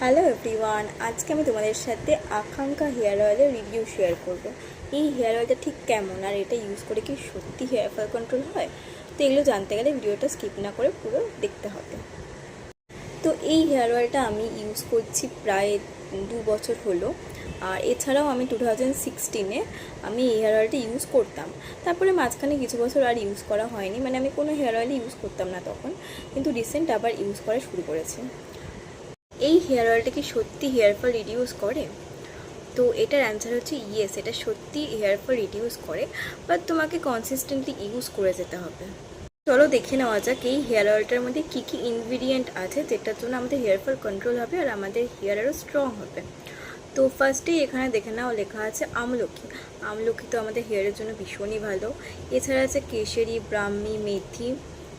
Hello everyone, আজকে আমি তোমাদের সাথে আকাঙ্ক্ষা হেয়ার অয়েলের রিভিউ শেয়ার করব। এই হেয়ার অয়েলটা ঠিক কেমন আর এটা ইউজ করে কি সত্যি হেয়ার ফল কন্ট্রোল হয়, তো এগুলো জানতে গেলে ভিডিওটা স্কিপ না করে পুরো দেখতে হবে। তো এই হেয়ার অয়েলটা আমি ইউজ করছি প্রায় 2 বছর হলো। আর এছাড়াও আমি 2016-এ আমি এই হেয়ার অয়েলটা ইউজ করতাম। তারপরে মাঝখানে কিছু বছর আর ইউজ করা হয়নি, মানে আমি কোনো হেয়ার অয়েল ইউজ করতাম না তখন, কিন্তু রিসেন্ট আবার ইউজ করা শুরু করেছি। এই হেয়ার অয়েলটা কি সত্যি হেয়ার ফল রিডিউস করে? তো এটার অ্যান্সার হচ্ছে ইয়েস, এটা সত্যি হেয়ার ফল রিডিউস করে, বাট তোমাকে কনসিস্টেন্টলি ইউজ করে যেতে হবে। চলো দেখে নেওয়া যাক এই হেয়ার অয়েলটার মধ্যে কী কী ইনগ্রিডিয়েন্ট আছে যেটার জন্য আমাদের হেয়ার ফল কন্ট্রোল হবে আর আমাদের হেয়ার আরও স্ট্রং হবে। তো ফার্স্টেই এখানে দেখে নাও লেখা আছে আমলকি। আমলকি তো আমাদের হেয়ারের জন্য ভীষণই ভালো। এছাড়া আছে কেশরি, ব্রাহ্মী, মেথি।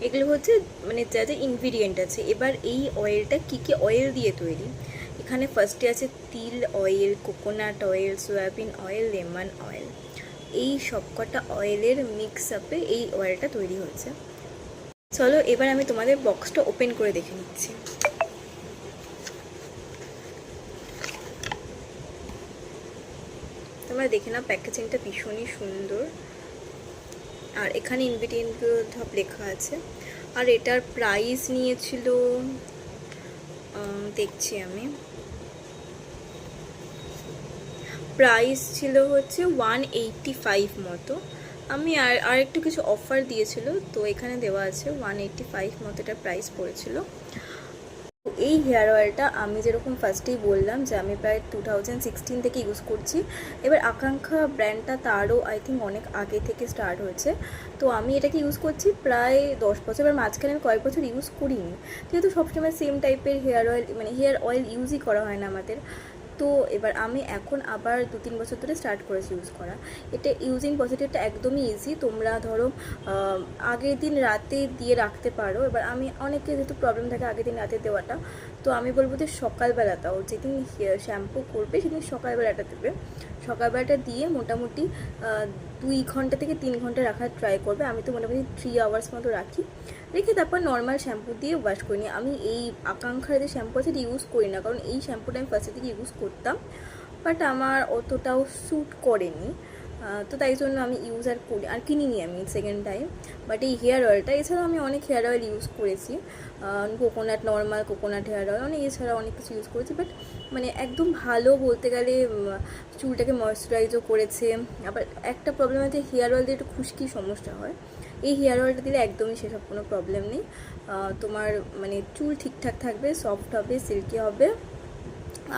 এগুলো হচ্ছে মানে যা যা ইনগ্রিডিয়েন্ট আছে। এবার এই অয়েলটা কী কী অয়েল দিয়ে তৈরি, এখানে ফার্স্টে আছে তিল oil, coconut oil, soybean oil, lemon oil. এই সবকটা অয়েলের মিক্স আপে এই অয়েলটা তৈরি হচ্ছে। চলো এবার আমি তোমাদের বক্সটা ওপেন করে দেখে নিচ্ছি। তোমরা দেখে নাও, প্যাকেজিংটা ভীষণই সুন্দর আর এখানে ইনগ্রিডিয়েন্টগুলো সব লেখা আছে। আর এটার প্রাইস নিয়েছিল, দেখছি আমি, প্রাইস ছিল হচ্ছে 185 মতো। আমি আর একটু কিছু অফার দিয়েছিল, তো এখানে দেওয়া আছে 185 মতো এটা প্রাইস পড়েছিল। এই হেয়ার অয়েলটা আমি যেরকম ফার্স্টেই বললাম যে আমি প্রায় 2016 থেকে ইউজ করছি। এবার আকাঙ্ক্ষা ব্র্যান্ডটা তারও আই থিঙ্ক অনেক আগে থেকে স্টার্ট হয়েছে। তো আমি এটাকে ইউজ করছি প্রায় 10 বছর। এবার মাঝখানে আমি কয়েক বছর ইউজ করিনি, যেহেতু সবসময় সেম টাইপের হেয়ার অয়েল, মানে হেয়ার অয়েল ইউজই করা হয় না আমাদের। তো এবার আমি এখন আবার 2-3 বছর ধরে স্টার্ট করেছি ইউজ করা। এটা ইউজিং প্রসিডিউরটা একদমই ইজি। তোমরা ধরো আগের দিন রাতে দিয়ে রাখতে পারো। এবার আমি অনেকে যেহেতু প্রবলেম থাকে আগের দিন রাতে দেওয়াটা, তো আমি বলবো যে সকালবেলাটাও যেদিন শ্যাম্পু করবে সেদিন সকালবেলাটা দেবে। সকালবেলাটা দিয়ে মোটামুটি 2 ঘন্টা থেকে 3 ঘন্টা রাখার ট্রাই করবে। আমি তো মোটামুটি 3 আওয়ার্স মতো রাখি, রেখে তারপর নর্মাল শ্যাম্পু দিয়ে ওয়াশ করে নিই। আমি এই আকাঙ্ক্ষার যে শ্যাম্পু আছে ইউজ করি না, কারণ এই শ্যাম্পুটা আমি ফার্স্টের দিকে ইউজ করতাম, বাট আমার অতটাও স্যুট করেনি। তো তাই জন্য আমি ইউজ আর করি, আর কিনিনি আমি সেকেন্ড টাইম। বাট এই হেয়ার অয়েলটা, এছাড়াও আমি অনেক হেয়ার অয়েল ইউজ করেছি, coconut, normal coconut hair oil, অনেক এছাড়া অনেক কিছু ইউজ করেছি। বাট মানে একদম ভালো বলতে গেলে চুলটাকে ময়শ্চারাইজও করেছে। আবার একটা প্রবলেম আছে, হেয়ার অয়েল দিয়ে একটু খুশকির সমস্যা হয়। এই হেয়ার অয়েলটা দিলে একদমই সেসব কোনো প্রবলেম নেই। তোমার মানে চুল ঠিকঠাক থাকবে, সফট হবে, সিল্কি হবে,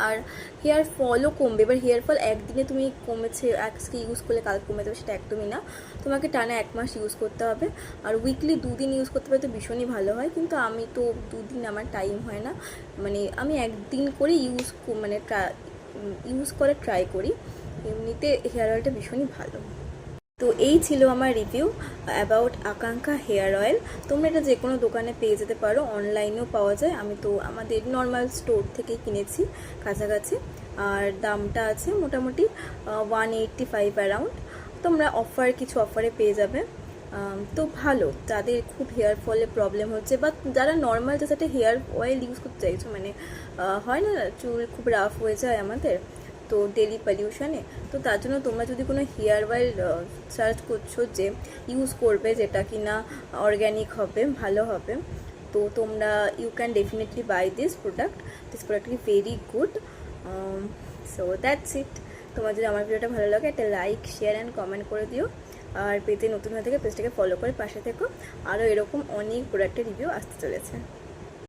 আর হেয়ার ফলও কমবে। এবার হেয়ার ফল একদিনে তুমি কমেছে আজকে ইউজ করলে কাল কমে যাবে সেটা একদমই না, তোমাকে টানা 1 মাস ইউজ করতে হবে। আর উইকলি 2 দিন ইউজ করতে পারলে তো ভীষণই ভালো হয়, কিন্তু আমি তো 2 দিন আমার টাইম হয় না, মানে আমি একদিন করে মানে ইউজ করে ট্রাই করি। এমনিতে হেয়ার অয়েলটা ভীষণই ভালো। তো এই ছিল আমার রিভিউ অ্যাবাউট আকাঙ্ক্ষা হেয়ার অয়েল। তোমরা এটা যে কোনো দোকানে পেয়ে যেতে পারো, অনলাইনেও পাওয়া যায়। আমি তো আমাদের নর্মাল স্টোর থেকেই কিনেছি কাছাকাছি, আর দামটা আছে মোটামুটি 185 অ্যারাউন্ড। তোমরা কিছু অফারে পেয়ে যাবে। তো ভালো, যাদের খুব হেয়ার ফলে প্রবলেম হচ্ছে বা যারা নর্মাল জাস্ট একটা হেয়ার অয়েল ইউজ করতে চাইছো, মানে হয় না চুল খুব রাফ হয়ে যায় আমাদের তো ডেলি পলিউশনে, তো তার জন্য তোমরা যদি কোনো হেয়ার অয়েল সার্চ করছো যে ইউজ করবে যেটা কি না অর্গ্যানিক হবে, ভালো হবে, তো তোমরা you can definitely buy this product is very good. So that's it. তোমার যদি আমার ভিডিওটা ভালো লাগে একটা লাইক, শেয়ার অ্যান্ড কমেন্ট করে দিও। আর পেজে নতুন হয়ে থেকে পেজটাকে ফলো করে পাশে থেকো, আরও এরকম অনেক প্রোডাক্টের রিভিউ আসতে চলেছে।